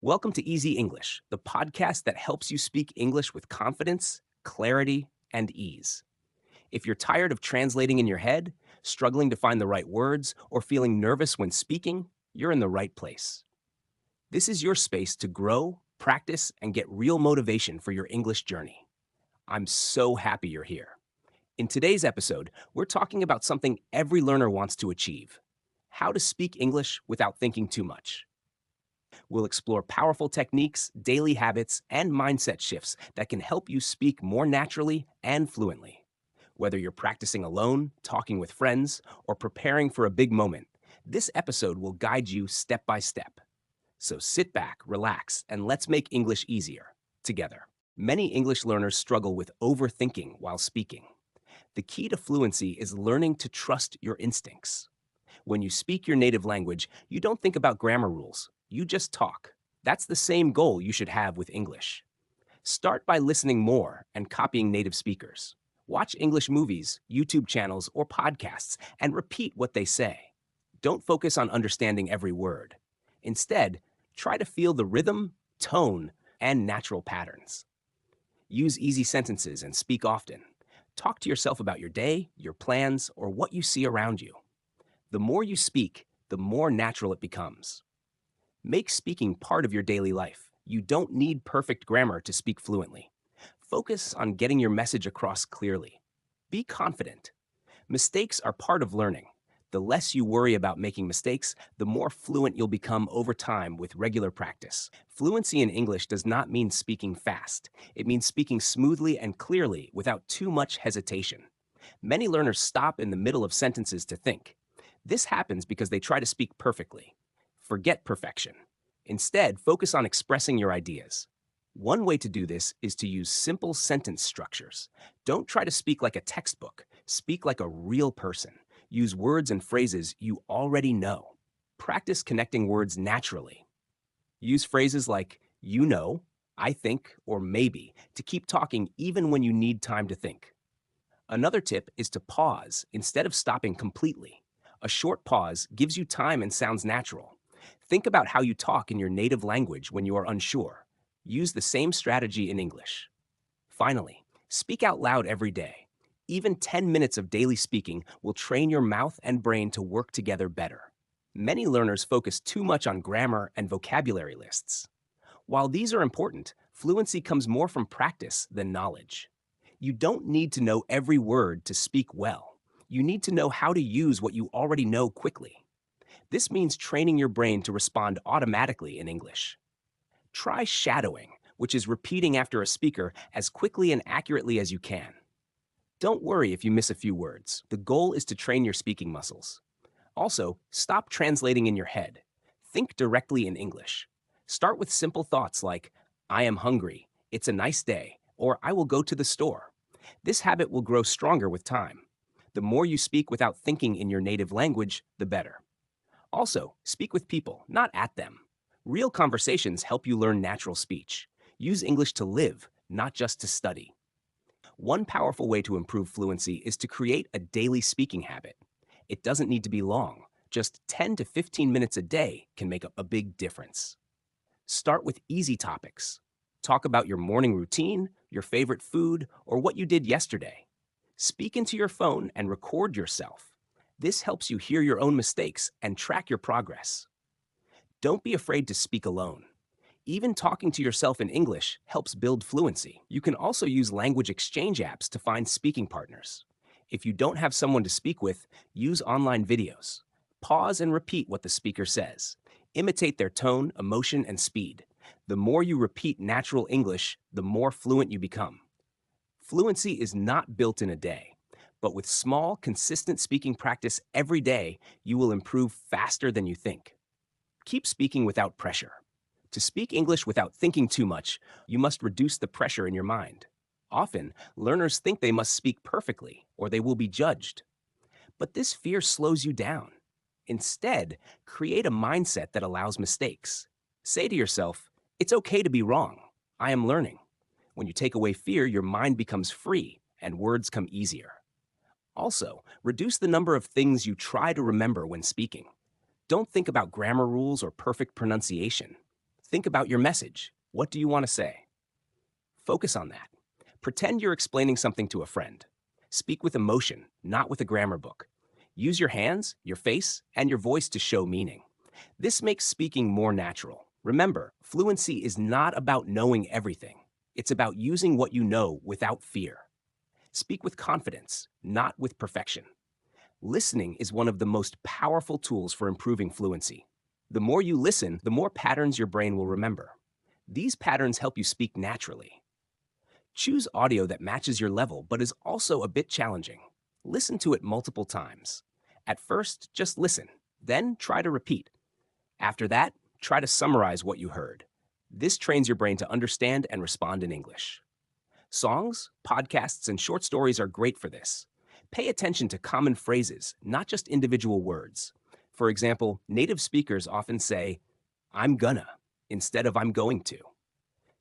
Welcome to Easy English, the podcast that helps you speak English with confidence, clarity, and ease. If you're tired of translating in your head, struggling to find the right words, or feeling nervous when speaking, you're in the right place. This is your space to grow, practice, and get real motivation for your English journey. I'm so happy you're here. In today's episode, we're talking about something every learner wants to achieve: how to speak English without thinking too much. We'll explore powerful techniques, daily habits, and mindset shifts that can help you speak more naturally and fluently. Whether you're practicing alone, talking with friends, or preparing for a big moment, this episode will guide you step by step. So sit back, relax, and let's make English easier together. Many English learners struggle with overthinking while speaking. The key to fluency is learning to trust your instincts. When you speak your native language, you don't think about grammar rules. You just talk. That's the same goal you should have with English. Start by listening more and copying native speakers. Watch English movies, YouTube channels, or podcasts and repeat what they say. Don't focus on understanding every word. Instead, try to feel the rhythm, tone, and natural patterns. Use easy sentences and speak often. Talk to yourself about your day, your plans, or what you see around you. The more you speak, the more natural it becomes. Make speaking part of your daily life. You don't need perfect grammar to speak fluently. Focus on getting your message across clearly. Be confident. Mistakes are part of learning. The less you worry about making mistakes, the more fluent you'll become over time with regular practice. Fluency in English does not mean speaking fast. It means speaking smoothly and clearly without too much hesitation. Many learners stop in the middle of sentences to think. This happens because they try to speak perfectly. Forget perfection. Instead, focus on expressing your ideas. One way to do this is to use simple sentence structures. Don't try to speak like a textbook. Speak like a real person. Use words and phrases you already know. Practice connecting words naturally. Use phrases like you know, I think, or maybe to keep talking even when you need time to think. Another tip is to pause instead of stopping completely. A short pause gives you time and sounds natural. Think about how you talk in your native language when you are unsure. Use the same strategy in English. Finally, speak out loud every day. Even 10 minutes of daily speaking will train your mouth and brain to work together better. Many learners focus too much on grammar and vocabulary lists. While these are important, fluency comes more from practice than knowledge. You don't need to know every word to speak well. You need to know how to use what you already know quickly. This means training your brain to respond automatically in English. Try shadowing, which is repeating after a speaker as quickly and accurately as you can. Don't worry if you miss a few words. The goal is to train your speaking muscles. Also, stop translating in your head. Think directly in English. Start with simple thoughts like, I am hungry, it's a nice day, or I will go to the store. This habit will grow stronger with time. The more you speak without thinking in your native language, the better. Also, speak with people, not at them. Real conversations help you learn natural speech. Use English to live, not just to study. One powerful way to improve fluency is to create a daily speaking habit. It doesn't need to be long. Just 10 to 15 minutes a day can make a big difference. Start with easy topics. Talk about your morning routine, your favorite food, or what you did yesterday. Speak into your phone and record yourself. This helps you hear your own mistakes and track your progress. Don't be afraid to speak alone. Even talking to yourself in English helps build fluency. You can also use language exchange apps to find speaking partners. If you don't have someone to speak with, use online videos. Pause and repeat what the speaker says. Imitate their tone, emotion, and speed. The more you repeat natural English, the more fluent you become. Fluency is not built in a day, but with small, consistent speaking practice every day, you will improve faster than you think. Keep speaking without pressure. To speak English without thinking too much, you must reduce the pressure in your mind. Often, learners think they must speak perfectly or they will be judged. But this fear slows you down. Instead, create a mindset that allows mistakes. Say to yourself, it's okay to be wrong. I am learning. When you take away fear, your mind becomes free and words come easier. Also, reduce the number of things you try to remember when speaking. Don't think about grammar rules or perfect pronunciation. Think about your message. What do you want to say? Focus on that. Pretend you're explaining something to a friend. Speak with emotion, not with a grammar book. Use your hands, your face, and your voice to show meaning. This makes speaking more natural. Remember, fluency is not about knowing everything. It's about using what you know without fear. Speak with confidence, not with perfection. Listening is one of the most powerful tools for improving fluency. The more you listen, the more patterns your brain will remember. These patterns help you speak naturally. Choose audio that matches your level but is also a bit challenging. Listen to it multiple times. At first, just listen, then try to repeat. After that, try to summarize what you heard. This trains your brain to understand and respond in English. Songs, podcasts, and short stories are great for this. Pay attention to common phrases, not just individual words. For example, native speakers often say, "I'm gonna," instead of "I'm going to."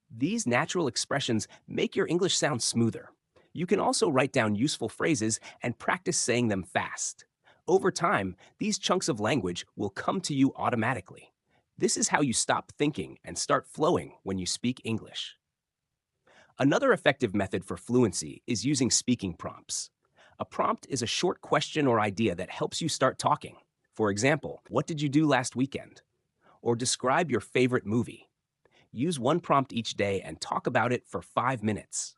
These natural expressions make your English sound smoother. You can also write down useful phrases and practice saying them fast. Over time, these chunks of language will come to you automatically. This is how you stop thinking and start flowing when you speak English. Another effective method for fluency is using speaking prompts. A prompt is a short question or idea that helps you start talking. For example, "What did you do last weekend?" Or "Describe your favorite movie." Use one prompt each day and talk about it for 5 minutes.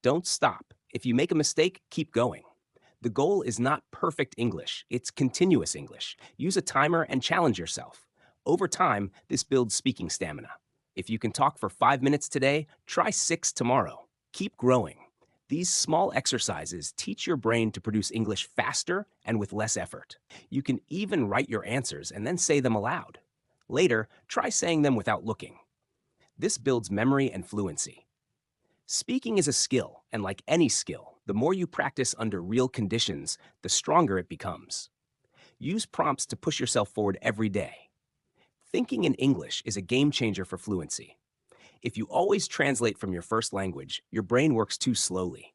Don't stop. If you make a mistake, keep going. The goal is not perfect English, it's continuous English. Use a timer and challenge yourself. Over time, this builds speaking stamina. If you can talk for 5 minutes today, try 6 tomorrow. Keep growing. These small exercises teach your brain to produce English faster and with less effort. You can even write your answers and then say them aloud. Later, try saying them without looking. This builds memory and fluency. Speaking is a skill, and like any skill, the more you practice under real conditions, the stronger it becomes. Use prompts to push yourself forward every day. Thinking in English is a game changer for fluency. If you always translate from your first language, your brain works too slowly.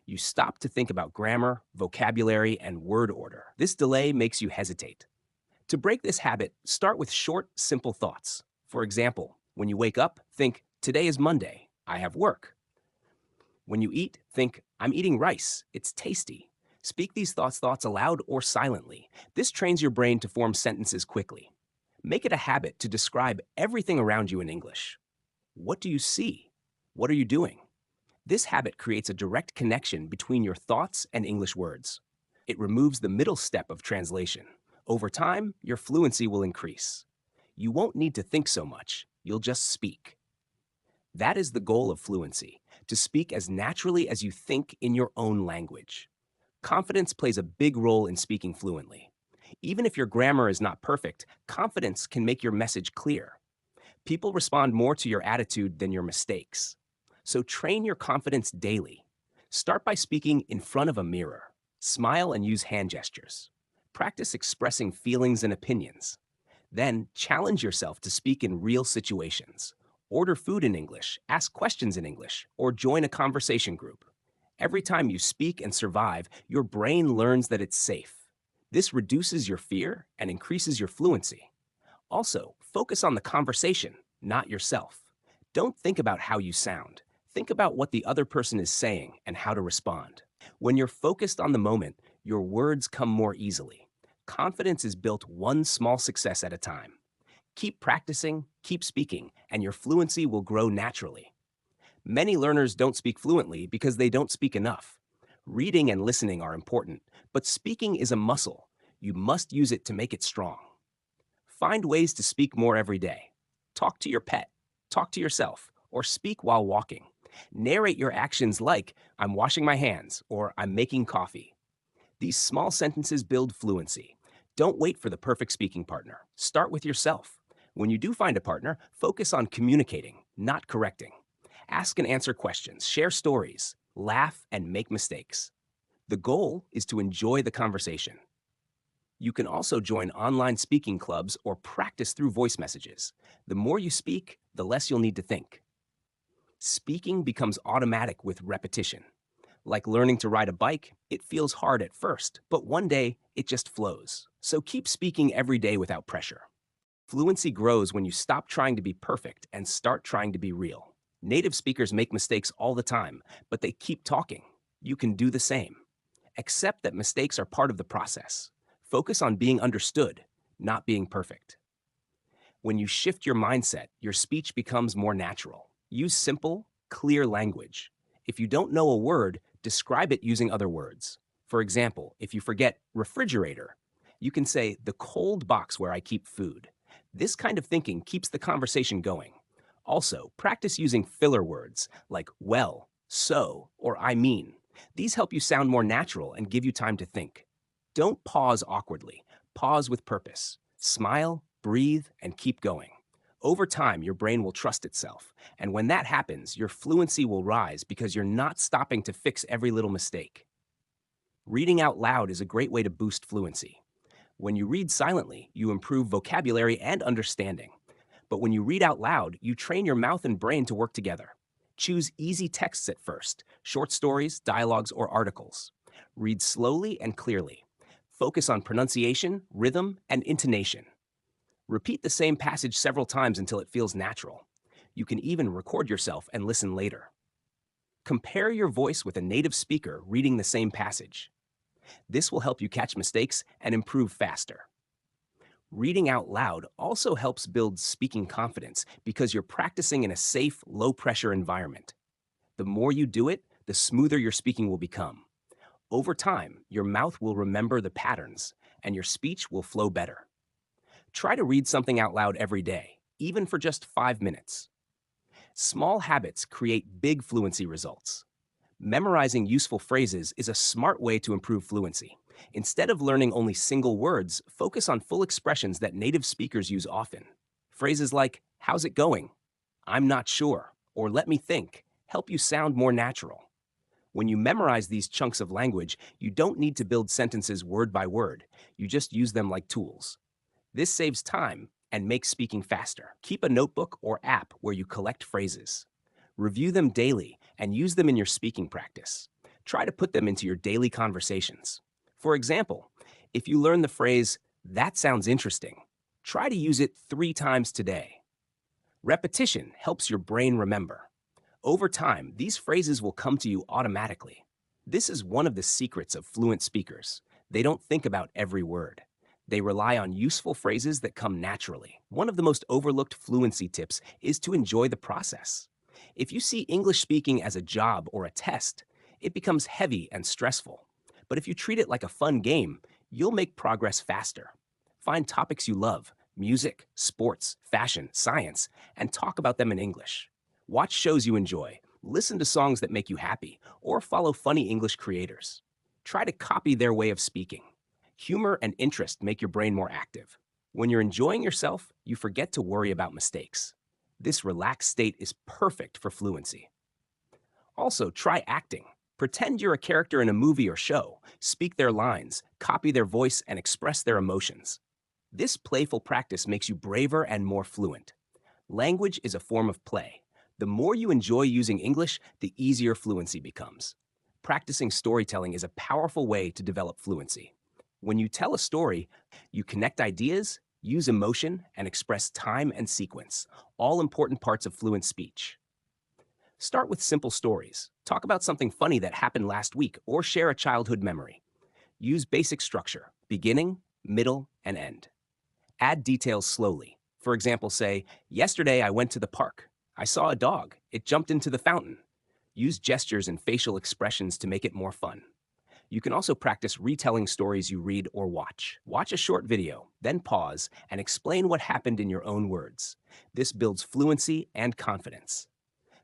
You stop to think about grammar, vocabulary, and word order. This delay makes you hesitate. To break this habit, start with short, simple thoughts. For example, when you wake up, think, "Today is Monday. I have work." When you eat, think, "I'm eating rice. It's tasty." Speak these thoughts aloud or silently. This trains your brain to form sentences quickly. Make it a habit to describe everything around you in English. What do you see? What are you doing? This habit creates a direct connection between your thoughts and English words. It removes the middle step of translation. Over time, your fluency will increase. You won't need to think so much. You'll just speak. That is the goal of fluency, to speak as naturally as you think in your own language. Confidence plays a big role in speaking fluently. Even if your grammar is not perfect, confidence can make your message clear. People respond more to your attitude than your mistakes. So train your confidence daily. Start by speaking in front of a mirror. Smile and use hand gestures. Practice expressing feelings and opinions. Then challenge yourself to speak in real situations. Order food in English, ask questions in English, or join a conversation group. Every time you speak and survive, your brain learns that it's safe. This reduces your fear and increases your fluency. Also, focus on the conversation, not yourself. Don't think about how you sound. Think about what the other person is saying and how to respond. When you're focused on the moment, your words come more easily. Confidence is built one small success at a time. Keep practicing, keep speaking, and your fluency will grow naturally. Many learners don't speak fluently because they don't speak enough. Reading and listening are important, but speaking is a muscle. You must use it to make it strong. Find ways to speak more every day. Talk to your pet, talk to yourself, or speak while walking. Narrate your actions like, "I'm washing my hands," or "I'm making coffee." These small sentences build fluency. Don't wait for the perfect speaking partner. Start with yourself. When you do find a partner, focus on communicating, not correcting. Ask and answer questions, share stories, laugh, and make mistakes. The goal is to enjoy the conversation. You can also join online speaking clubs or practice through voice messages. The more you speak, the less you'll need to think. Speaking becomes automatic with repetition. Like learning to ride a bike, it feels hard at first, but one day it just flows. So keep speaking every day without pressure. Fluency grows when you stop trying to be perfect and start trying to be real. Native speakers make mistakes all the time, but they keep talking. You can do the same. Accept that mistakes are part of the process. Focus on being understood, not being perfect. When you shift your mindset, your speech becomes more natural. Use simple, clear language. If you don't know a word, describe it using other words. For example, if you forget refrigerator, you can say the cold box where I keep food. This kind of thinking keeps the conversation going. Also, practice using filler words like well, so, or I mean. These help you sound more natural and give you time to think. Don't pause awkwardly. Pause with purpose. Smile, breathe, and keep going. Over time, your brain will trust itself. And when that happens, your fluency will rise because you're not stopping to fix every little mistake. Reading out loud is a great way to boost fluency. When you read silently, you improve vocabulary and understanding. But when you read out loud, you train your mouth and brain to work together. Choose easy texts at first, short stories, dialogues, or articles. Read slowly and clearly. Focus on pronunciation, rhythm, and intonation. Repeat the same passage several times until it feels natural. You can even record yourself and listen later. Compare your voice with a native speaker reading the same passage. This will help you catch mistakes and improve faster. Reading out loud also helps build speaking confidence because you're practicing in a safe, low-pressure environment. The more you do it, the smoother your speaking will become. Over time, your mouth will remember the patterns, and your speech will flow better. Try to read something out loud every day, even for just 5 minutes. Small habits create big fluency results. Memorizing useful phrases is a smart way to improve fluency. Instead of learning only single words, focus on full expressions that native speakers use often. Phrases like, how's it going? I'm not sure, or let me think, help you sound more natural. When you memorize these chunks of language, you don't need to build sentences word by word. You just use them like tools. This saves time and makes speaking faster. Keep a notebook or app where you collect phrases. Review them daily and use them in your speaking practice. Try to put them into your daily conversations. For example, if you learn the phrase, that sounds interesting, try to use it 3 times today. Repetition helps your brain remember. Over time, these phrases will come to you automatically. This is one of the secrets of fluent speakers. They don't think about every word. They rely on useful phrases that come naturally. One of the most overlooked fluency tips is to enjoy the process. If you see English speaking as a job or a test, it becomes heavy and stressful. But if you treat it like a fun game, you'll make progress faster. Find topics you love, music, sports, fashion, science, and talk about them in English. Watch shows you enjoy, listen to songs that make you happy, or follow funny English creators. Try to copy their way of speaking. Humor and interest make your brain more active. When you're enjoying yourself, you forget to worry about mistakes. This relaxed state is perfect for fluency. Also, try acting. Pretend you're a character in a movie or show, speak their lines, copy their voice, and express their emotions. This playful practice makes you braver and more fluent. Language is a form of play. The more you enjoy using English, the easier fluency becomes. Practicing storytelling is a powerful way to develop fluency. When you tell a story, you connect ideas, use emotion, and express time and sequence, all important parts of fluent speech. Start with simple stories. Talk about something funny that happened last week or share a childhood memory. Use basic structure, beginning, middle, and end. Add details slowly. For example, say, yesterday I went to the park. I saw a dog. It jumped into the fountain. Use gestures and facial expressions to make it more fun. You can also practice retelling stories you read or watch. Watch a short video, then pause and explain what happened in your own words. This builds fluency and confidence.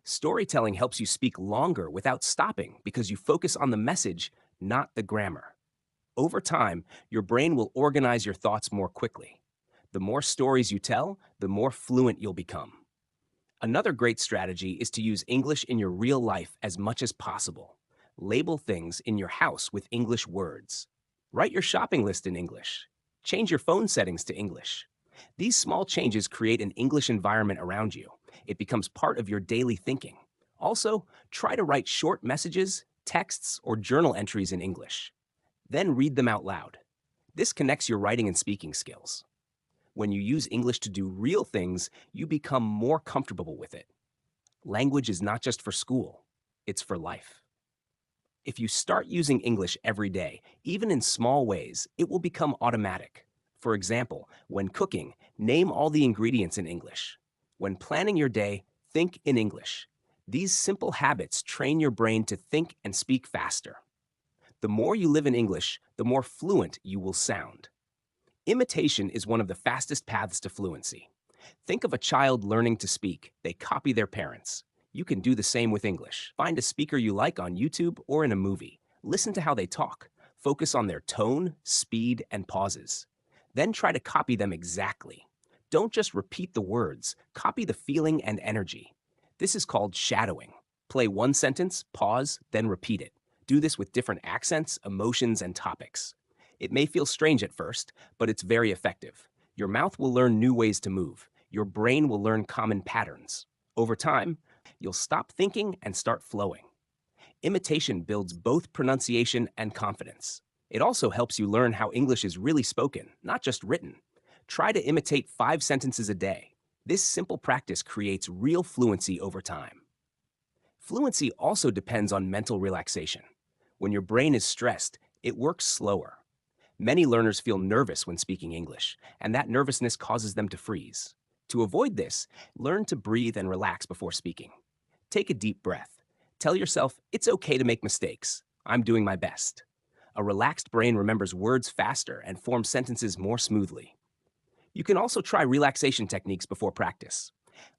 Storytelling helps you speak longer without stopping because you focus on the message, not the grammar. Over time, your brain will organize your thoughts more quickly. The more stories you tell, the more fluent you'll become. Another great strategy is to use English in your real life as much as possible. Label things in your house with English words. Write your shopping list in English. Change your phone settings to English. These small changes create an English environment around you. It becomes part of your daily thinking. Also, try to write short messages, texts, or journal entries in English. Then read them out loud. This connects your writing and speaking skills. When you use English to do real things, you become more comfortable with it. Language is not just for school, it's for life. If you start using English every day, even in small ways, it will become automatic. For example, when cooking, name all the ingredients in English. When planning your day, think in English. These simple habits train your brain to think and speak faster. The more you live in English, the more fluent you will sound. Imitation is one of the fastest paths to fluency. Think of a child learning to speak. They copy their parents. You can do the same with English. Find a speaker you like on YouTube or in a movie. Listen to how they talk. Focus on their tone, speed, and pauses. Then try to copy them exactly. Don't just repeat the words, copy the feeling and energy. This is called shadowing. Play one sentence, pause, then repeat it. Do this with different accents, emotions, and topics. It may feel strange at first, but it's very effective. Your mouth will learn new ways to move. Your brain will learn common patterns. Over time, you'll stop thinking and start flowing. Imitation builds both pronunciation and confidence. It also helps you learn how English is really spoken, not just written. Try to imitate 5 sentences a day. This simple practice creates real fluency over time. Fluency also depends on mental relaxation. When your brain is stressed, it works slower. Many learners feel nervous when speaking English, and that nervousness causes them to freeze. To avoid this, learn to breathe and relax before speaking. Take a deep breath. Tell yourself, it's okay to make mistakes. I'm doing my best. A relaxed brain remembers words faster and forms sentences more smoothly. You can also try relaxation techniques before practice.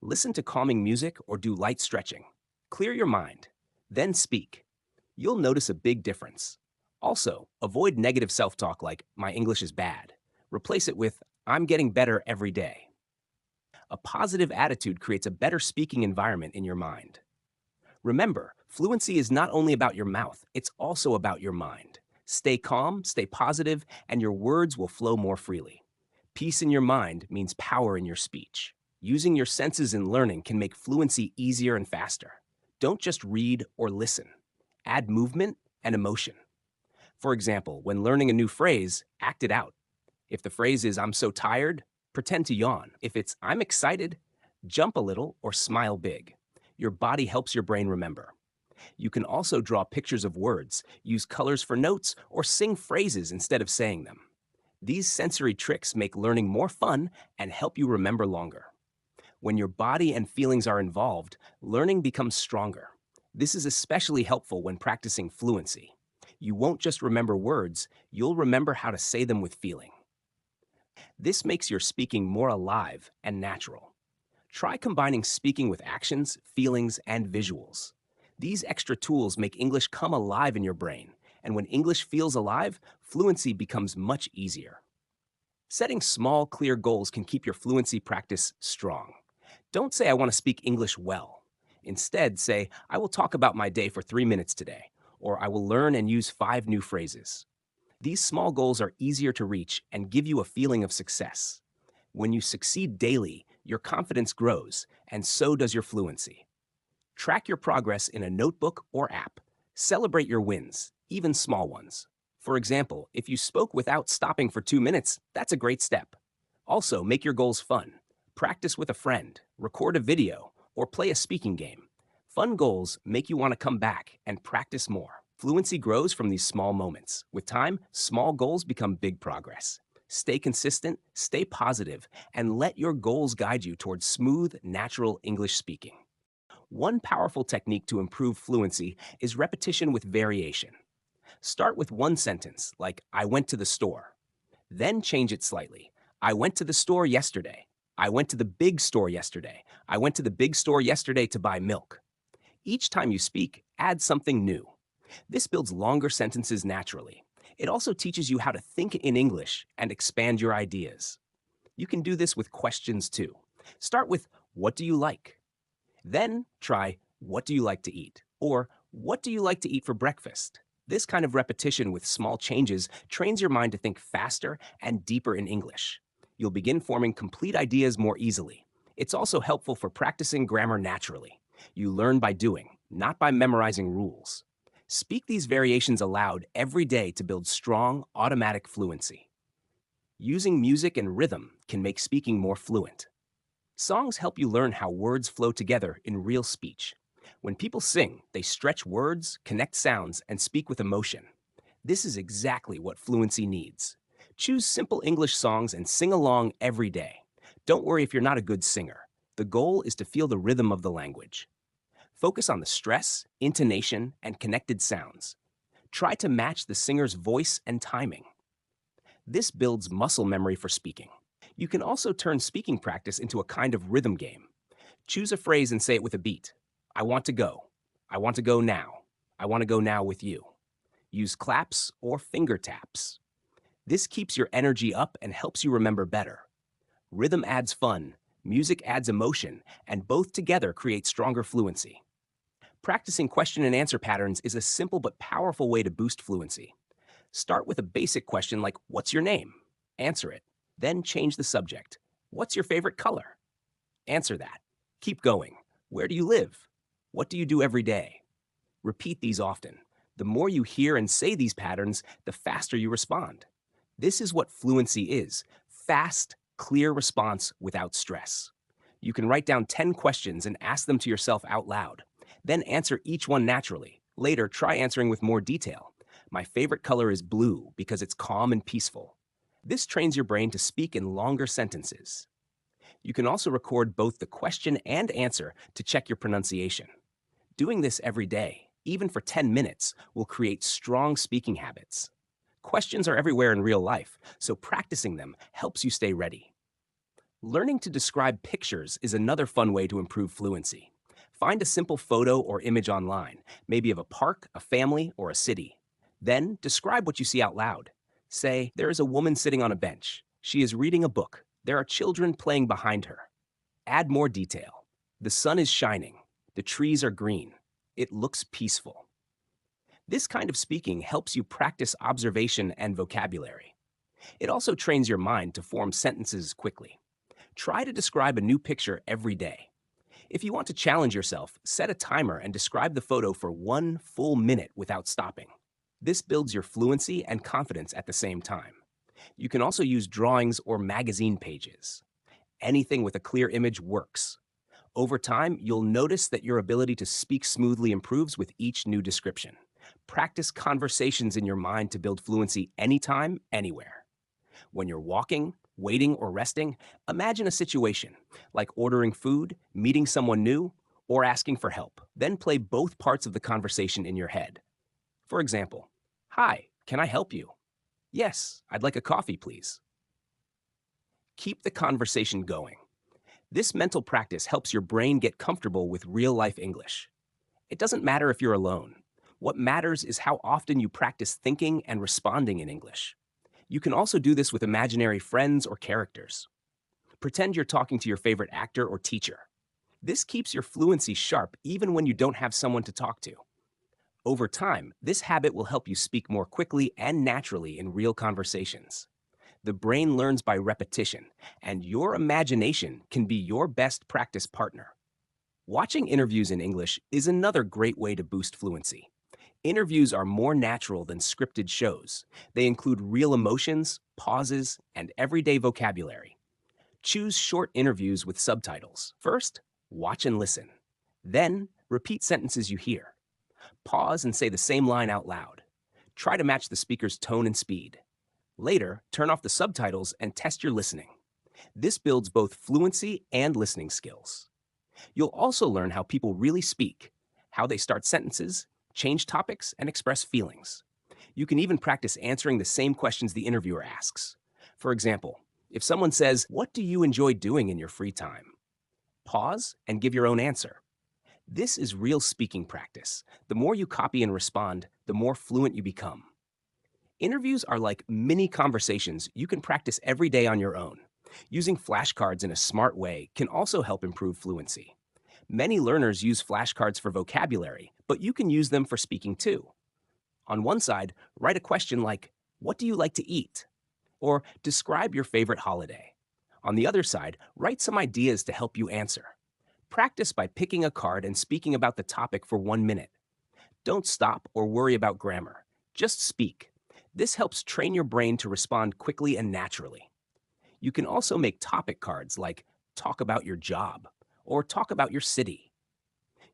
Listen to calming music or do light stretching. Clear your mind. Then speak. You'll notice a big difference. Also, avoid negative self-talk like, my English is bad. Replace it with, I'm getting better every day. A positive attitude creates a better speaking environment in your mind. Remember, fluency is not only about your mouth, it's also about your mind. Stay calm, stay positive, and your words will flow more freely. Peace in your mind means power in your speech. Using your senses in learning can make fluency easier and faster. Don't just read or listen. Add movement and emotion. For example, when learning a new phrase, act it out. If the phrase is, I'm so tired, pretend to yawn. If it's, I'm excited, jump a little or smile big. Your body helps your brain remember. You can also draw pictures of words, use colors for notes, or sing phrases instead of saying them. These sensory tricks make learning more fun and help you remember longer. When your body and feelings are involved, learning becomes stronger. This is especially helpful when practicing fluency. You won't just remember words, you'll remember how to say them with feeling. This makes your speaking more alive and natural. Try combining speaking with actions, feelings, and visuals. These extra tools make English come alive in your brain, and when English feels alive, fluency becomes much easier. Setting small, clear goals can keep your fluency practice strong. Don't say, I want to speak English well. Instead, say, I will talk about my day for 3 minutes today, or I will learn and use 5 new phrases. These small goals are easier to reach and give you a feeling of success. When you succeed daily, your confidence grows, and so does your fluency. Track your progress in a notebook or app. Celebrate your wins, even small ones. For example, if you spoke without stopping for 2 minutes, that's a great step. Also, make your goals fun. Practice with a friend, record a video, or play a speaking game. Fun goals make you want to come back and practice more. Fluency grows from these small moments. With time, small goals become big progress. Stay consistent, stay positive, and let your goals guide you towards smooth, natural English speaking. One powerful technique to improve fluency is repetition with variation. Start with one sentence, like, I went to the store. Then change it slightly. I went to the store yesterday. I went to the big store yesterday. I went to the big store yesterday to buy milk. Each time you speak, add something new. This builds longer sentences naturally. It also teaches you how to think in English and expand your ideas. You can do this with questions too. Start with, what do you like? Then try, what do you like to eat? Or, what do you like to eat for breakfast? This kind of repetition with small changes trains your mind to think faster and deeper in English. You'll begin forming complete ideas more easily. It's also helpful for practicing grammar naturally. You learn by doing, not by memorizing rules. Speak these variations aloud every day to build strong, automatic fluency. Using music and rhythm can make speaking more fluent. Songs help you learn how words flow together in real speech. When people sing, they stretch words, connect sounds, and speak with emotion. This is exactly what fluency needs. Choose simple English songs and sing along every day. Don't worry if you're not a good singer. The goal is to feel the rhythm of the language. Focus on the stress, intonation, and connected sounds. Try to match the singer's voice and timing. This builds muscle memory for speaking. You can also turn speaking practice into a kind of rhythm game. Choose a phrase and say it with a beat. I want to go. I want to go now. I want to go now with you. Use claps or finger taps. This keeps your energy up and helps you remember better. Rhythm adds fun, music adds emotion, and both together create stronger fluency. Practicing question and answer patterns is a simple but powerful way to boost fluency. Start with a basic question like, what's your name? Answer it. Then change the subject. What's your favorite color? Answer that. Keep going. Where do you live? What do you do every day? Repeat these often. The more you hear and say these patterns, the faster you respond. This is what fluency is: fast, clear response without stress. You can write down 10 questions and ask them to yourself out loud. Then answer each one naturally. Later, try answering with more detail. My favorite color is blue because it's calm and peaceful. This trains your brain to speak in longer sentences. You can also record both the question and answer to check your pronunciation. Doing this every day, even for 10 minutes, will create strong speaking habits. Questions are everywhere in real life, so practicing them helps you stay ready. Learning to describe pictures is another fun way to improve fluency. Find a simple photo or image online, maybe of a park, a family, or a city. Then describe what you see out loud. Say, there is a woman sitting on a bench. She is reading a book. There are children playing behind her. Add more detail. The sun is shining. The trees are green. It looks peaceful. This kind of speaking helps you practice observation and vocabulary. It also trains your mind to form sentences quickly. Try to describe a new picture every day. If you want to challenge yourself, set a timer and describe the photo for 1 full minute without stopping. This builds your fluency and confidence at the same time. You can also use drawings or magazine pages. Anything with a clear image works. Over time, you'll notice that your ability to speak smoothly improves with each new description. Practice conversations in your mind to build fluency anytime, anywhere. When you're walking, waiting, or resting, imagine a situation like ordering food, meeting someone new, or asking for help. Then play both parts of the conversation in your head. For example, hi, can I help you? Yes, I'd like a coffee, please. Keep the conversation going. This mental practice helps your brain get comfortable with real-life English. It doesn't matter if you're alone. What matters is how often you practice thinking and responding in English. You can also do this with imaginary friends or characters. Pretend you're talking to your favorite actor or teacher. This keeps your fluency sharp even when you don't have someone to talk to. Over time, this habit will help you speak more quickly and naturally in real conversations. The brain learns by repetition, and your imagination can be your best practice partner. Watching interviews in English is another great way to boost fluency. Interviews are more natural than scripted shows. They include real emotions, pauses, and everyday vocabulary. Choose short interviews with subtitles. First, watch and listen. Then, repeat sentences you hear. Pause and say the same line out loud. Try to match the speaker's tone and speed. Later, turn off the subtitles and test your listening. This builds both fluency and listening skills. You'll also learn how people really speak, how they start sentences, change topics, and express feelings. You can even practice answering the same questions the interviewer asks. For example, if someone says, "What do you enjoy doing in your free time?" Pause and give your own answer. This is real speaking practice. The more you copy and respond, the more fluent you become. Interviews are like mini conversations you can practice every day on your own. Using flashcards in a smart way can also help improve fluency. Many learners use flashcards for vocabulary, but you can use them for speaking too. On one side, write a question like, "What do you like to eat?" Or describe your favorite holiday. On the other side, write some ideas to help you answer. Practice by picking a card and speaking about the topic for 1 minute. Don't stop or worry about grammar. Just speak. This helps train your brain to respond quickly and naturally. You can also make topic cards like talk about your job or talk about your city.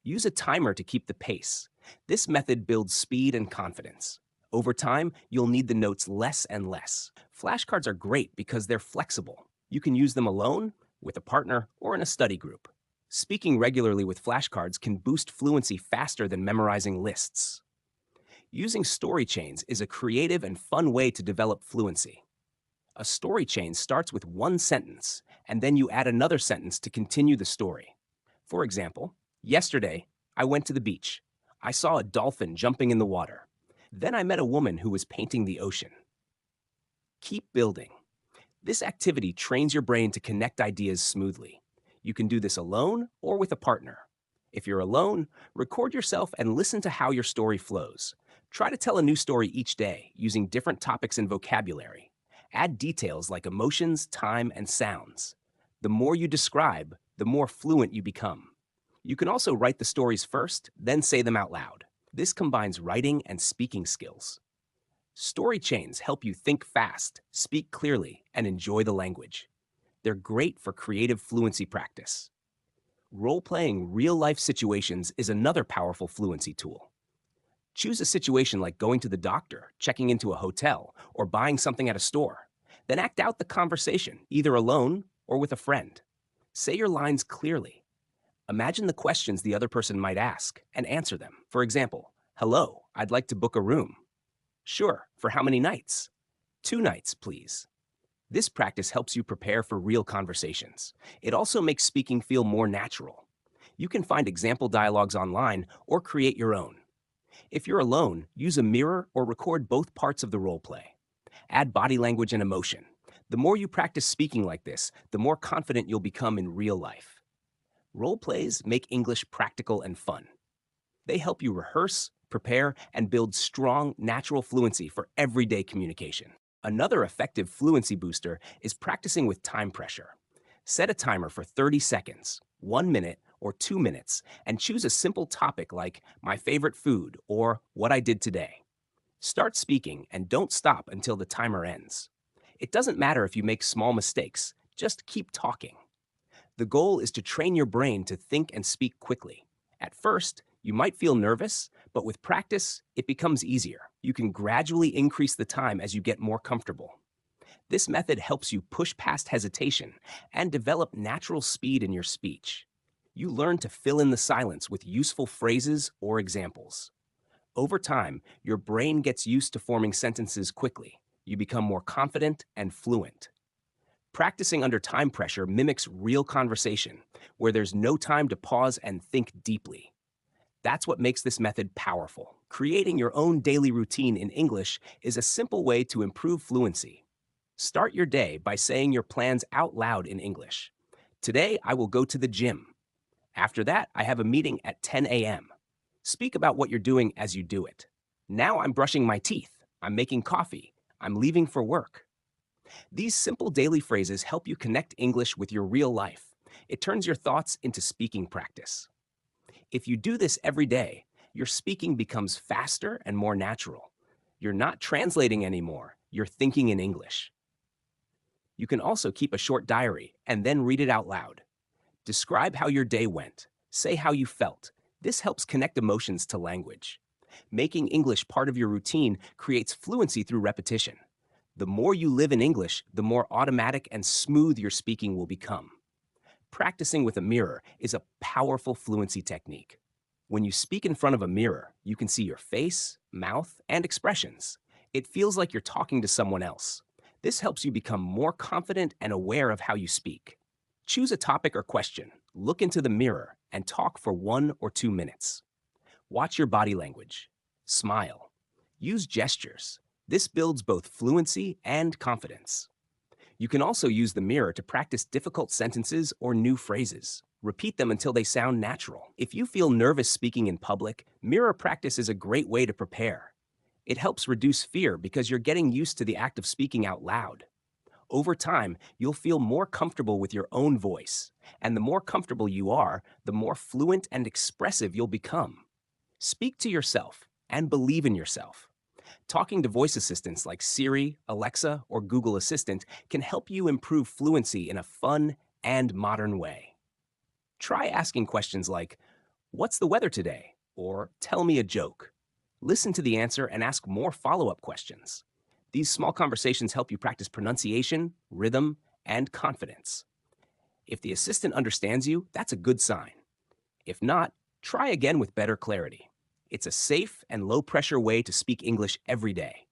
Use a timer to keep the pace. This method builds speed and confidence. Over time, you'll need the notes less and less. Flashcards are great because they're flexible. You can use them alone, with a partner, or in a study group. Speaking regularly with flashcards can boost fluency faster than memorizing lists. Using story chains is a creative and fun way to develop fluency. A story chain starts with one sentence, and then you add another sentence to continue the story. For example, yesterday, I went to the beach. I saw a dolphin jumping in the water. Then I met a woman who was painting the ocean. Keep building. This activity trains your brain to connect ideas smoothly. You can do this alone or with a partner. If you're alone, record yourself and listen to how your story flows. Try to tell a new story each day using different topics and vocabulary. Add details like emotions, time, and sounds. The more you describe, the more fluent you become. You can also write the stories first, then say them out loud. This combines writing and speaking skills. Story chains help you think fast, speak clearly, and enjoy the language. They're great for creative fluency practice. Role-playing real-life situations is another powerful fluency tool. Choose a situation like going to the doctor, checking into a hotel, or buying something at a store. Then act out the conversation, either alone or with a friend. Say your lines clearly. Imagine the questions the other person might ask and answer them. For example, hello, I'd like to book a room. Sure, for how many nights? 2 nights, please. This practice helps you prepare for real conversations. It also makes speaking feel more natural. You can find example dialogues online or create your own. If you're alone, use a mirror or record both parts of the role play. Add body language and emotion. The more you practice speaking like this, the more confident you'll become in real life. Role plays make English practical and fun. They help you rehearse, prepare, and build strong, natural fluency for everyday communication. Another effective fluency booster is practicing with time pressure. Set a timer for 30 seconds, 1 minute, or 2 minutes, and choose a simple topic like my favorite food or what I did today. Start speaking and don't stop until the timer ends. It doesn't matter if you make small mistakes, just keep talking. The goal is to train your brain to think and speak quickly. At first, you might feel nervous, but with practice, it becomes easier. You can gradually increase the time as you get more comfortable. This method helps you push past hesitation and develop natural speed in your speech. You learn to fill in the silence with useful phrases or examples. Over time, your brain gets used to forming sentences quickly. You become more confident and fluent. Practicing under time pressure mimics real conversation, where there's no time to pause and think deeply. That's what makes this method powerful. Creating your own daily routine in English is a simple way to improve fluency. Start your day by saying your plans out loud in English. Today, I will go to the gym. After that, I have a meeting at 10 a.m. Speak about what you're doing as you do it. Now I'm brushing my teeth. I'm making coffee. I'm leaving for work. These simple daily phrases help you connect English with your real life. It turns your thoughts into speaking practice. If you do this every day, your speaking becomes faster and more natural. You're not translating anymore. You're thinking in English. You can also keep a short diary and then read it out loud. Describe how your day went. Say how you felt. This helps connect emotions to language. Making English part of your routine creates fluency through repetition. The more you live in English, the more automatic and smooth your speaking will become. Practicing with a mirror is a powerful fluency technique. When you speak in front of a mirror, you can see your face, mouth, and expressions. It feels like you're talking to someone else. This helps you become more confident and aware of how you speak. Choose a topic or question, look into the mirror, and talk for 1 or 2 minutes. Watch your body language. Smile. Use gestures. This builds both fluency and confidence. You can also use the mirror to practice difficult sentences or new phrases. Repeat them until they sound natural. If you feel nervous speaking in public, mirror practice is a great way to prepare. It helps reduce fear because you're getting used to the act of speaking out loud. Over time, you'll feel more comfortable with your own voice, and the more comfortable you are, the more fluent and expressive you'll become. Speak to yourself and believe in yourself. Talking to voice assistants like Siri, Alexa, or Google Assistant can help you improve fluency in a fun and modern way. Try asking questions like, "What's the weather today?" or "Tell me a joke." Listen to the answer and ask more follow up questions. These small conversations help you practice pronunciation, rhythm, and confidence. If the assistant understands you, that's a good sign. If not, try again with better clarity. It's a safe and low pressure way to speak English every day.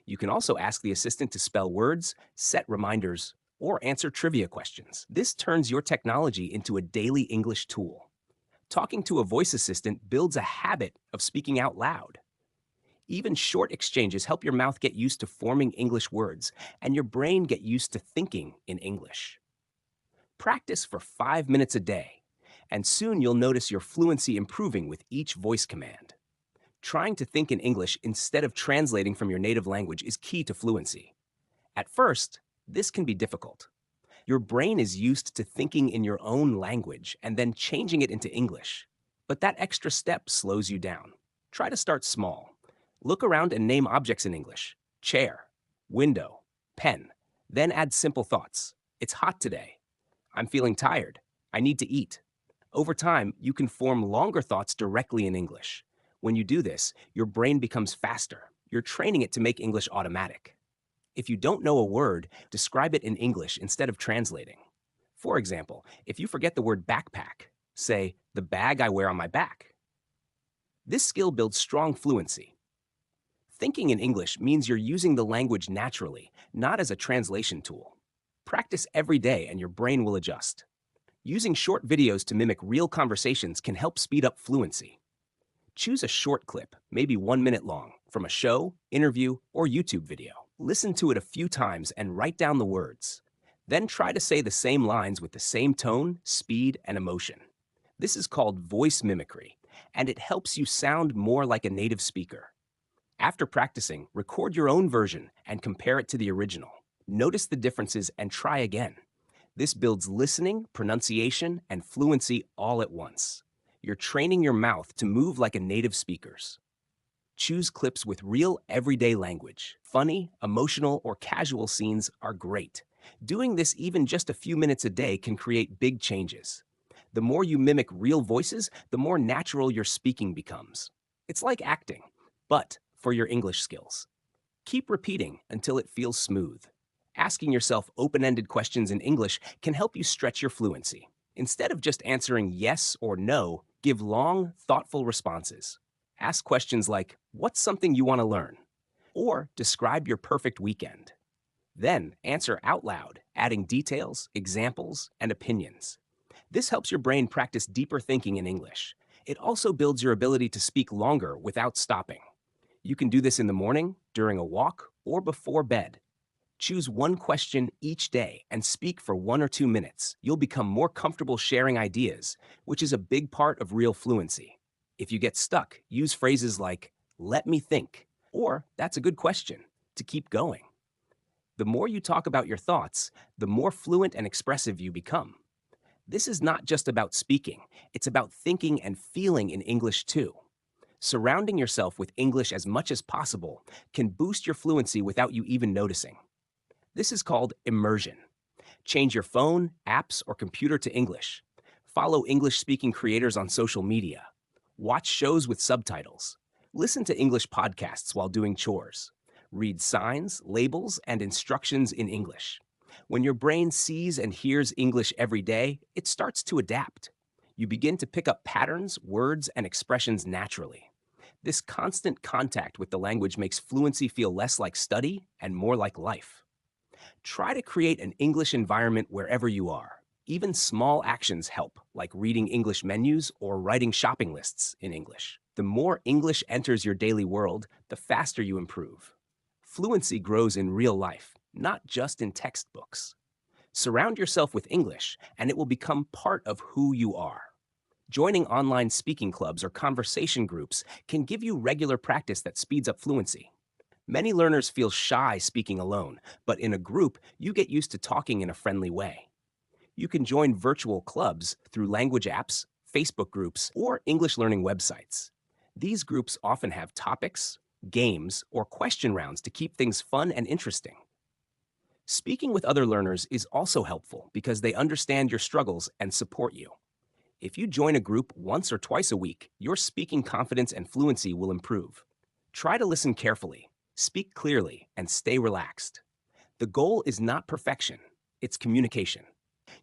You can also ask the assistant to spell words, set reminders, or answer trivia questions. This turns your technology into a daily English tool. Talking to a voice assistant builds a habit of speaking out loud. Even short exchanges help your mouth get used to forming English words and your brain get used to thinking in English. Practice for 5 minutes a day, and soon you'll notice your fluency improving with each voice command. Trying to think in English instead of translating from your native language is key to fluency. At first, this can be difficult. Your brain is used to thinking in your own language and then changing it into English. But that extra step slows you down. Try to start small. Look around and name objects in English: chair, window, pen. Then add simple thoughts. It's hot today. I'm feeling tired. I need to eat. Over time, you can form longer thoughts directly in English. When you do this, your brain becomes faster. You're training it to make English automatic. If you don't know a word, describe it in English instead of translating. For example, if you forget the word backpack, say, "the bag I wear on my back." This skill builds strong fluency. Thinking in English means you're using the language naturally, not as a translation tool. Practice every day and your brain will adjust. Using short videos to mimic real conversations can help speed up fluency. Choose a short clip, maybe 1 minute long, from a show, interview, or YouTube video. Listen to it a few times and write down the words. Then try to say the same lines with the same tone, speed, and emotion. This is called voice mimicry, and it helps you sound more like a native speaker. After practicing, record your own version and compare it to the original. Notice the differences and try again. This builds listening, pronunciation, and fluency all at once. You're training your mouth to move like a native speaker's. Choose clips with real everyday language. Funny, emotional, or casual scenes are great. Doing this even just a few minutes a day can create big changes. The more you mimic real voices, the more natural your speaking becomes. It's like acting, but for your English skills. Keep repeating until it feels smooth. Asking yourself open-ended questions in English can help you stretch your fluency. Instead of just answering yes or no, give long, thoughtful responses. Ask questions like, "What's something you want to learn?" Or describe your perfect weekend. Then answer out loud, adding details, examples, and opinions. This helps your brain practice deeper thinking in English. It also builds your ability to speak longer without stopping. You can do this in the morning, during a walk, or before bed. Choose one question each day and speak for 1 or 2 minutes. You'll become more comfortable sharing ideas, which is a big part of real fluency. If you get stuck, use phrases like, "let me think," or "that's a good question," to keep going. The more you talk about your thoughts, the more fluent and expressive you become. This is not just about speaking, it's about thinking and feeling in English too. Surrounding yourself with English as much as possible can boost your fluency without you even noticing. This is called immersion. Change your phone, apps, or computer to English. Follow English-speaking creators on social media. Watch shows with subtitles. Listen to English podcasts while doing chores. Read signs, labels, and instructions in English. When your brain sees and hears English every day, it starts to adapt. You begin to pick up patterns, words, and expressions naturally. This constant contact with the language makes fluency feel less like study and more like life. Try to create an English environment wherever you are. Even small actions help, like reading English menus or writing shopping lists in English. The more English enters your daily world, the faster you improve. Fluency grows in real life, not just in textbooks. Surround yourself with English, and it will become part of who you are. Joining online speaking clubs or conversation groups can give you regular practice that speeds up fluency. Many learners feel shy speaking alone, but in a group, you get used to talking in a friendly way. You can join virtual clubs through language apps, Facebook groups, or English learning websites. These groups often have topics, games, or question rounds to keep things fun and interesting. Speaking with other learners is also helpful because they understand your struggles and support you. If you join a group once or twice a week, your speaking confidence and fluency will improve. Try to listen carefully, speak clearly, and stay relaxed. The goal is not perfection, it's communication.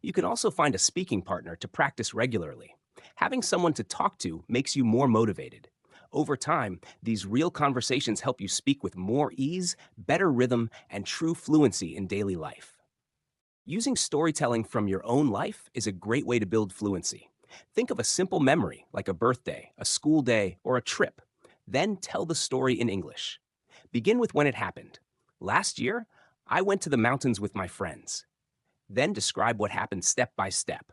You can also find a speaking partner to practice regularly. Having someone to talk to makes you more motivated. Over time, these real conversations help you speak with more ease, better rhythm, and true fluency in daily life. Using storytelling from your own life is a great way to build fluency. Think of a simple memory like a birthday, a school day, or a trip. Then tell the story in English. Begin with when it happened. Last year, I went to the mountains with my friends. Then describe what happened step by step.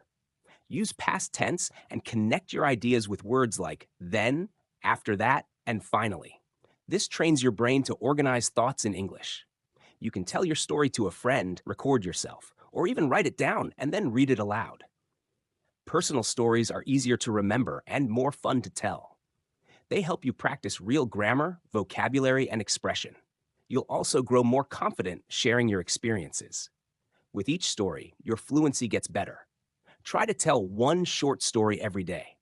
Use past tense and connect your ideas with words like then, after that, and finally. This trains your brain to organize thoughts in English. You can tell your story to a friend, record yourself, or even write it down and then read it aloud. Personal stories are easier to remember and more fun to tell. They help you practice real grammar, vocabulary, and expression. You'll also grow more confident sharing your experiences. With each story, your fluency gets better. Try to tell one short story every day.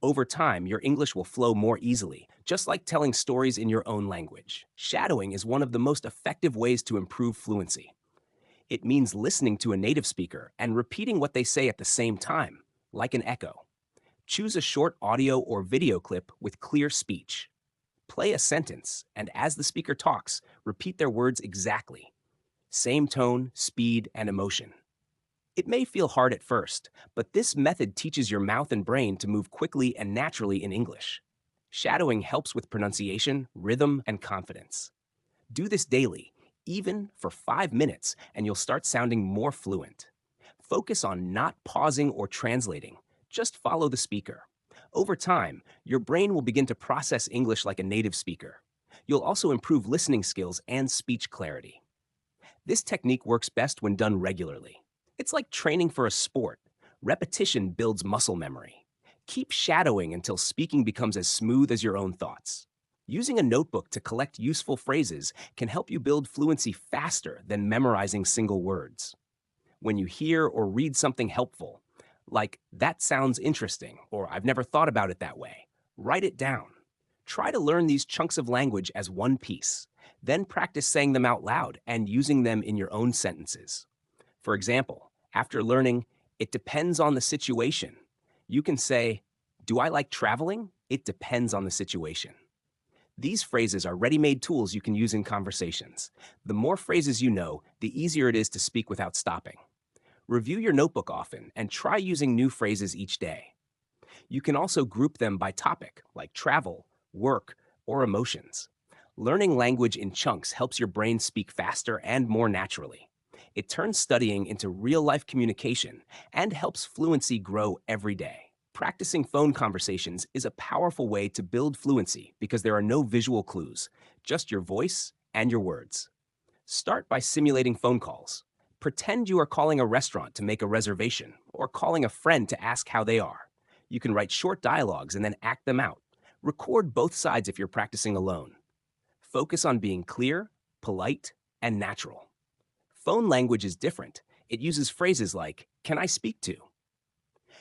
Over time, your English will flow more easily, just like telling stories in your own language. Shadowing is one of the most effective ways to improve fluency. It means listening to a native speaker and repeating what they say at the same time, like an echo. Choose a short audio or video clip with clear speech. Play a sentence, and as the speaker talks, repeat their words exactly. Same tone, speed, and emotion. It may feel hard at first, but this method teaches your mouth and brain to move quickly and naturally in English. Shadowing helps with pronunciation, rhythm, and confidence. Do this daily, even for 5 minutes, and you'll start sounding more fluent. Focus on not pausing or translating. Just follow the speaker. Over time, your brain will begin to process English like a native speaker. You'll also improve listening skills and speech clarity. This technique works best when done regularly. It's like training for a sport. Repetition builds muscle memory. Keep shadowing until speaking becomes as smooth as your own thoughts. Using a notebook to collect useful phrases can help you build fluency faster than memorizing single words. When you hear or read something helpful, like, that sounds interesting, or I've never thought about it that way, write it down. Try to learn these chunks of language as one piece. Then practice saying them out loud and using them in your own sentences. For example, after learning, it depends on the situation, you can say, do I like traveling? It depends on the situation. These phrases are ready-made tools you can use in conversations. The more phrases you know, the easier it is to speak without stopping. Review your notebook often and try using new phrases each day. You can also group them by topic, like travel, work, or emotions. Learning language in chunks helps your brain speak faster and more naturally. It turns studying into real-life communication and helps fluency grow every day. Practicing phone conversations is a powerful way to build fluency because there are no visual clues, just your voice and your words. Start by simulating phone calls. Pretend you are calling a restaurant to make a reservation or calling a friend to ask how they are. You can write short dialogues and then act them out. Record both sides if you're practicing alone. Focus on being clear, polite, and natural. Phone language is different. It uses phrases like, can I speak to?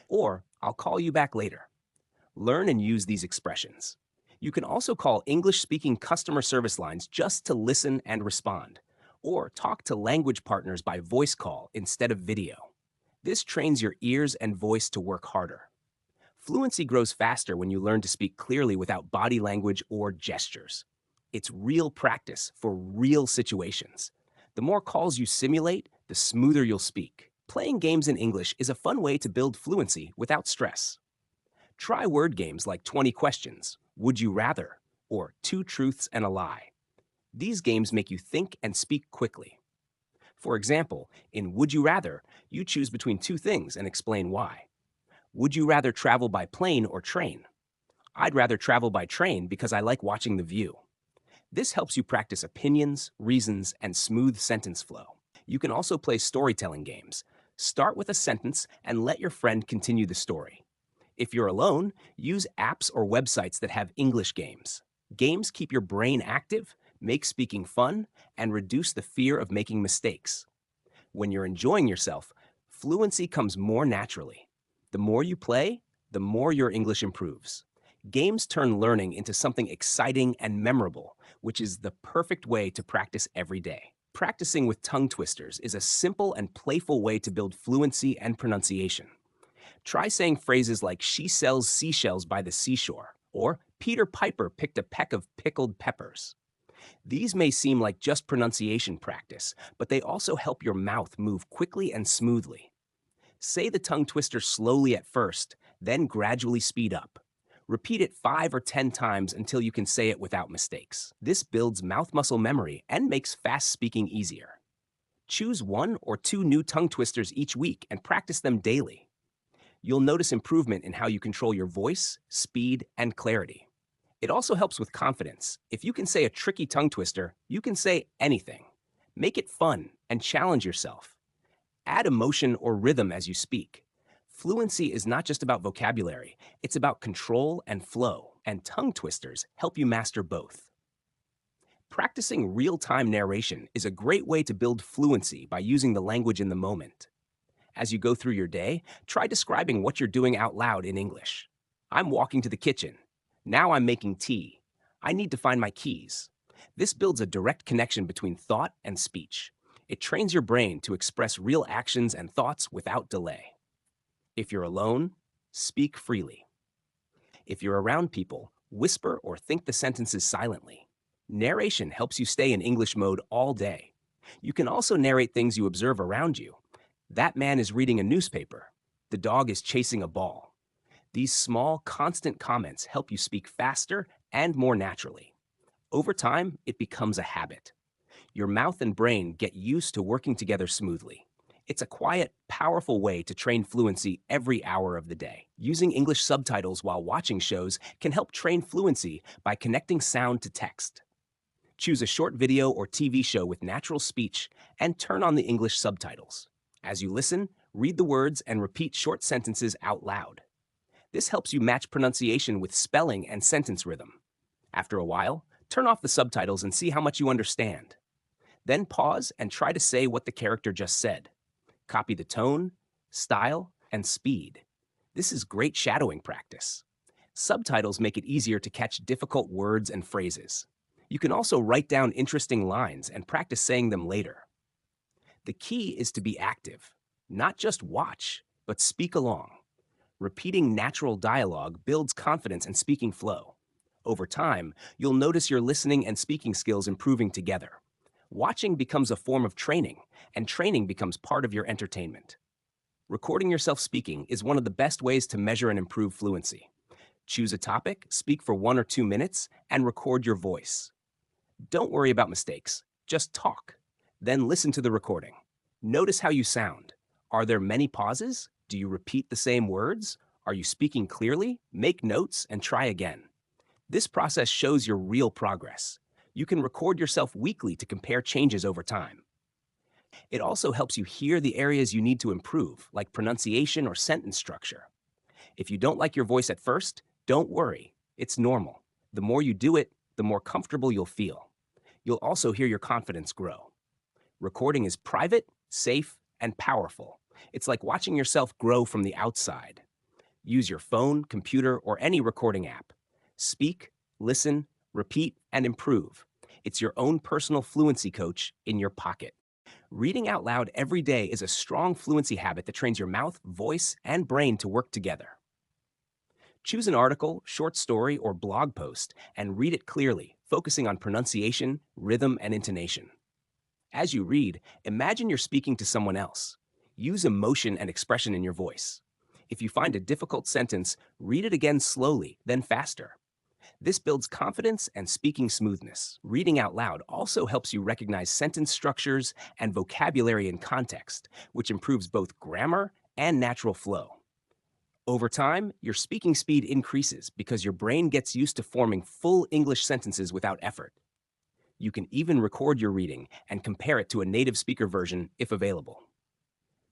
Or, I'll call you back later. Learn and use these expressions. You can also call English-speaking customer service lines just to listen and respond, or talk to language partners by voice call instead of video. This trains your ears and voice to work harder. Fluency grows faster when you learn to speak clearly without body language or gestures. It's real practice for real situations. The more calls you simulate, the smoother you'll speak. Playing games in English is a fun way to build fluency without stress. Try word games like 20 questions, Would You Rather, or Two Truths and a Lie. These games make you think and speak quickly. For example, in Would You Rather, you choose between two things and explain why. Would you rather travel by plane or train? I'd rather travel by train because I like watching the view. This helps you practice opinions, reasons, and smooth sentence flow. You can also play storytelling games. Start with a sentence and let your friend continue the story. If you're alone, use apps or websites that have English games. Games keep your brain active, make speaking fun, and reduce the fear of making mistakes. When you're enjoying yourself, fluency comes more naturally. The more you play, the more your English improves. Games turn learning into something exciting and memorable, which is the perfect way to practice every day. Practicing with tongue twisters is a simple and playful way to build fluency and pronunciation. Try saying phrases like, "She sells seashells by the seashore," or "Peter Piper picked a peck of pickled peppers." These may seem like just pronunciation practice, but they also help your mouth move quickly and smoothly. Say the tongue twister slowly at first, then gradually speed up. Repeat it 5 or 10 times until you can say it without mistakes. This builds mouth muscle memory and makes fast speaking easier. Choose 1 or 2 new tongue twisters each week and practice them daily. You'll notice improvement in how you control your voice, speed, and clarity. It also helps with confidence. If you can say a tricky tongue twister, you can say anything. Make it fun and challenge yourself. Add emotion or rhythm as you speak. Fluency is not just about vocabulary, it's about control and flow, and tongue twisters help you master both. Practicing real time narration is a great way to build fluency by using the language in the moment. As you go through your day, try describing what you're doing out loud in English. "I'm walking to the kitchen. Now I'm making tea. I need to find my keys." This builds a direct connection between thought and speech. It trains your brain to express real actions and thoughts without delay. If you're alone, speak freely. If you're around people, whisper or think the sentences silently. Narration helps you stay in English mode all day. You can also narrate things you observe around you. "That man is reading a newspaper. The dog is chasing a ball." These small, constant comments help you speak faster and more naturally. Over time, it becomes a habit. Your mouth and brain get used to working together smoothly. It's a quiet, powerful way to train fluency every hour of the day. Using English subtitles while watching shows can help train fluency by connecting sound to text. Choose a short video or TV show with natural speech and turn on the English subtitles. As you listen, read the words and repeat short sentences out loud. This helps you match pronunciation with spelling and sentence rhythm. After a while, turn off the subtitles and see how much you understand. Then pause and try to say what the character just said. Copy the tone, style, and speed. This is great shadowing practice. Subtitles make it easier to catch difficult words and phrases. You can also write down interesting lines and practice saying them later. The key is to be active. Not just watch, but speak along. Repeating natural dialogue builds confidence and speaking flow. Over time, you'll notice your listening and speaking skills improving together. Watching becomes a form of training, and training becomes part of your entertainment. Recording yourself speaking is one of the best ways to measure and improve fluency. Choose a topic, speak for 1 or 2 minutes, and record your voice. Don't worry about mistakes, just talk. Then listen to the recording. Notice how you sound. Are there many pauses? Do you repeat the same words? Are you speaking clearly? Make notes and try again. This process shows your real progress. You can record yourself weekly to compare changes over time. It also helps you hear the areas you need to improve, like pronunciation or sentence structure. If you don't like your voice at first, don't worry. It's normal. The more you do it, the more comfortable you'll feel. You'll also hear your confidence grow. Recording is private, safe, and powerful. It's like watching yourself grow from the outside. Use your phone, computer, or any recording app. Speak, listen, repeat, and improve. It's your own personal fluency coach in your pocket. Reading out loud every day is a strong fluency habit that trains your mouth, voice, and brain to work together. Choose an article, short story, or blog post and read it clearly, focusing on pronunciation, rhythm, and intonation. As you read, imagine you're speaking to someone else. Use emotion and expression in your voice. If you find a difficult sentence, read it again slowly, then faster. This builds confidence and speaking smoothness. Reading out loud also helps you recognize sentence structures and vocabulary in context, which improves both grammar and natural flow. Over time, your speaking speed increases because your brain gets used to forming full English sentences without effort. You can even record your reading and compare it to a native speaker version if available.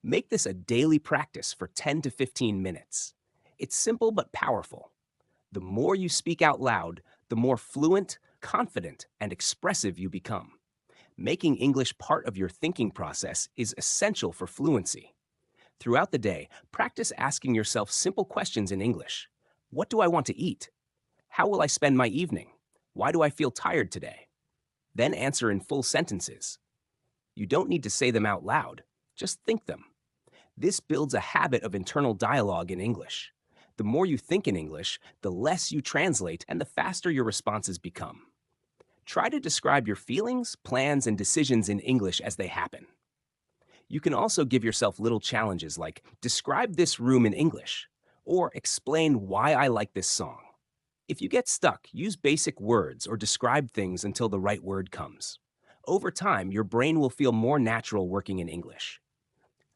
Make this a daily practice for 10 to 15 minutes. It's simple but powerful. The more you speak out loud, the more fluent, confident, and expressive you become. Making English part of your thinking process is essential for fluency. Throughout the day, practice asking yourself simple questions in English. What do I want to eat? How will I spend my evening? Why do I feel tired today? Then answer in full sentences. You don't need to say them out loud, just think them. This builds a habit of internal dialogue in English. The more you think in English, the less you translate and the faster your responses become. Try to describe your feelings, plans, and decisions in English as they happen. You can also give yourself little challenges like describe this room in English or explain why I like this song. If you get stuck, use basic words or describe things until the right word comes. Over time, your brain will feel more natural working in English.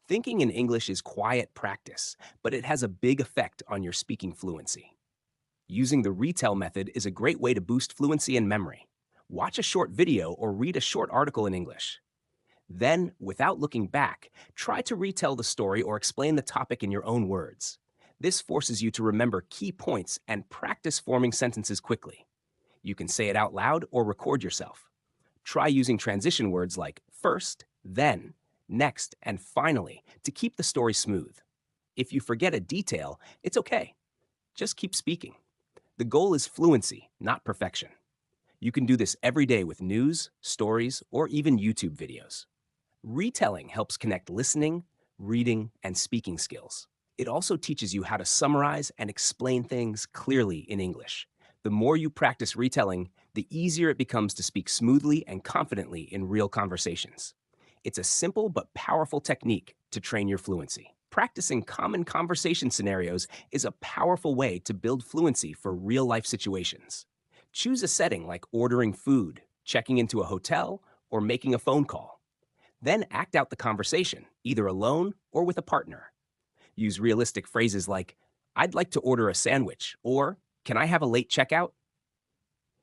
Thinking in English is quiet practice, but it has a big effect on your speaking fluency. Using the retell method is a great way to boost fluency and memory. Watch a short video or read a short article in English. Then, without looking back, try to retell the story or explain the topic in your own words. This forces you to remember key points and practice forming sentences quickly. You can say it out loud or record yourself. Try using transition words like first, then, next, and finally to keep the story smooth. If you forget a detail, it's okay. Just keep speaking. The goal is fluency, not perfection. You can do this every day with news, stories, or even YouTube videos. Retelling helps connect listening, reading, and speaking skills. It also teaches you how to summarize and explain things clearly in English. The more you practice retelling, the easier it becomes to speak smoothly and confidently in real conversations. It's a simple but powerful technique to train your fluency. Practicing common conversation scenarios is a powerful way to build fluency for real-life situations. Choose a setting like ordering food, checking into a hotel, or making a phone call. Then act out the conversation, either alone or with a partner. Use realistic phrases like, I'd like to order a sandwich, or can I have a late checkout?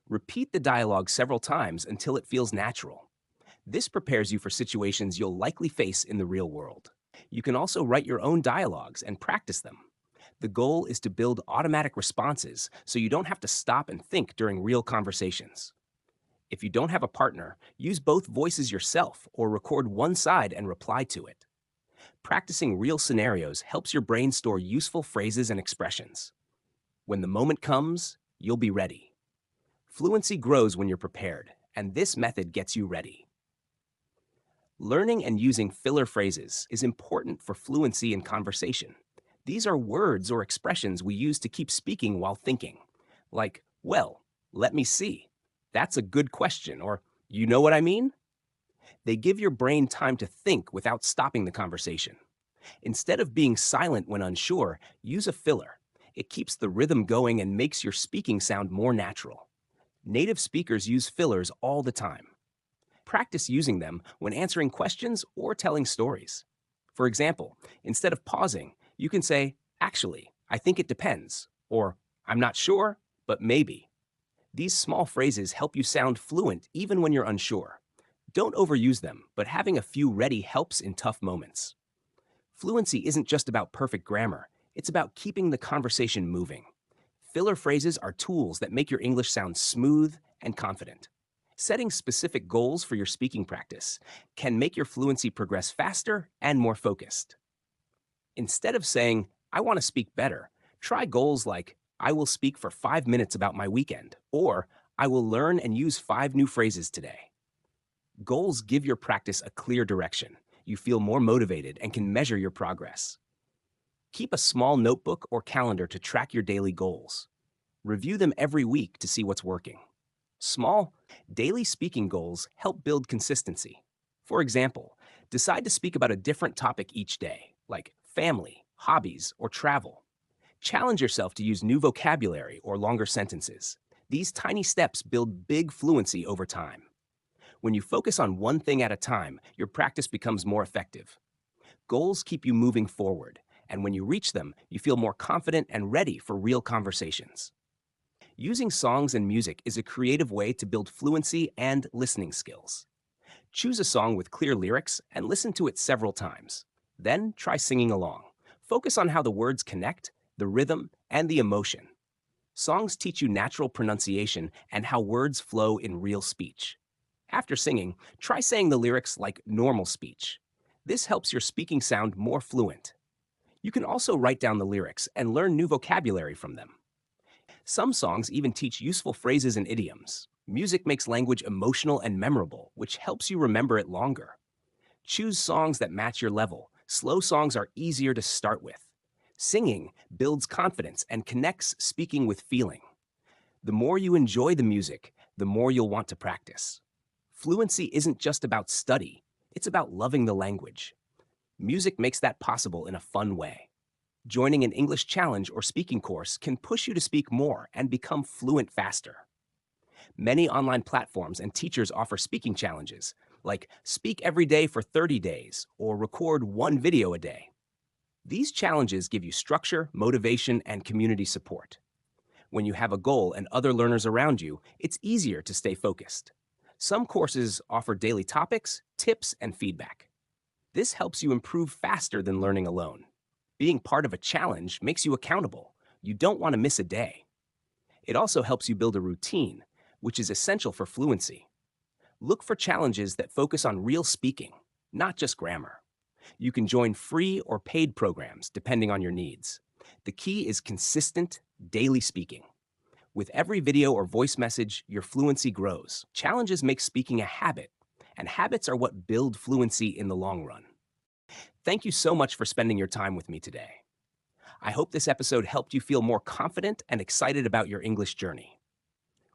Repeat the dialogue several times until it feels natural. This prepares you for situations you'll likely face in the real world. You can also write your own dialogues and practice them. The goal is to build automatic responses so you don't have to stop and think during real conversations. If you don't have a partner, use both voices yourself or record one side and reply to it. Practicing real scenarios helps your brain store useful phrases and expressions. When the moment comes, you'll be ready. Fluency grows when you're prepared, and this method gets you ready. Learning and using filler phrases is important for fluency in conversation. These are words or expressions we use to keep speaking while thinking, like, well, let me see. That's a good question, or you know what I mean? They give your brain time to think without stopping the conversation. Instead of being silent when unsure, use a filler. It keeps the rhythm going and makes your speaking sound more natural. Native speakers use fillers all the time. Practice using them when answering questions or telling stories. For example, instead of pausing, you can say, actually, I think it depends, or I'm not sure, but maybe. These small phrases help you sound fluent even when you're unsure. Don't overuse them, but having a few ready helps in tough moments. Fluency isn't just about perfect grammar, it's about keeping the conversation moving. Filler phrases are tools that make your English sound smooth and confident. Setting specific goals for your speaking practice can make your fluency progress faster and more focused. Instead of saying, I want to speak better, try goals like, I will speak for 5 minutes about my weekend, or I will learn and use 5 new phrases today. Goals give your practice a clear direction. You feel more motivated and can measure your progress. Keep a small notebook or calendar to track your daily goals. Review them every week to see what's working. Small, daily speaking goals help build consistency. For example, decide to speak about a different topic each day, like family, hobbies, or travel. Challenge yourself to use new vocabulary or longer sentences. These tiny steps build big fluency over time. When you focus on one thing at a time, your practice becomes more effective. Goals keep you moving forward, and when you reach them, you feel more confident and ready for real conversations. Using songs and music is a creative way to build fluency and listening skills. Choose a song with clear lyrics and listen to it several times. Then try singing along. Focus on how the words connect, the rhythm, and the emotion. Songs teach you natural pronunciation and how words flow in real speech. After singing, try saying the lyrics like normal speech. This helps your speaking sound more fluent. You can also write down the lyrics and learn new vocabulary from them. Some songs even teach useful phrases and idioms. Music makes language emotional and memorable, which helps you remember it longer. Choose songs that match your level. Slow songs are easier to start with. Singing builds confidence and connects speaking with feeling. The more you enjoy the music, the more you'll want to practice. Fluency isn't just about study, it's about loving the language. Music makes that possible in a fun way. Joining an English challenge or speaking course can push you to speak more and become fluent faster. Many online platforms and teachers offer speaking challenges, like speak every day for 30 days or record one video a day. These challenges give you structure, motivation, and community support. When you have a goal and other learners around you, it's easier to stay focused. Some courses offer daily topics, tips, and feedback. This helps you improve faster than learning alone. Being part of a challenge makes you accountable. You don't want to miss a day. It also helps you build a routine, which is essential for fluency. Look for challenges that focus on real speaking, not just grammar. You can join free or paid programs depending on your needs. The key is consistent, daily speaking. With every video or voice message, your fluency grows. Challenges make speaking a habit, and habits are what build fluency in the long run. Thank you so much for spending your time with me today. I hope this episode helped you feel more confident and excited about your English journey.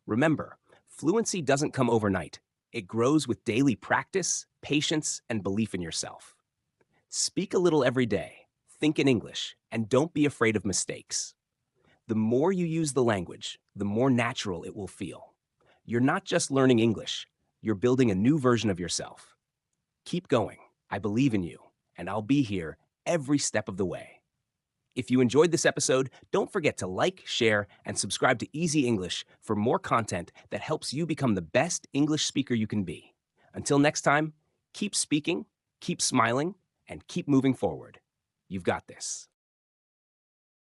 Remember, fluency doesn't come overnight. It grows with daily practice, patience, and belief in yourself. Speak a little every day, think in English, and don't be afraid of mistakes. The more you use the language, the more natural it will feel. You're not just learning English, you're building a new version of yourself. Keep going. I believe in you, and I'll be here every step of the way. If you enjoyed this episode, don't forget to like, share, and subscribe to Easy English for more content that helps you become the best English speaker you can be. Until next time, keep speaking, keep smiling, and keep moving forward. You've got this.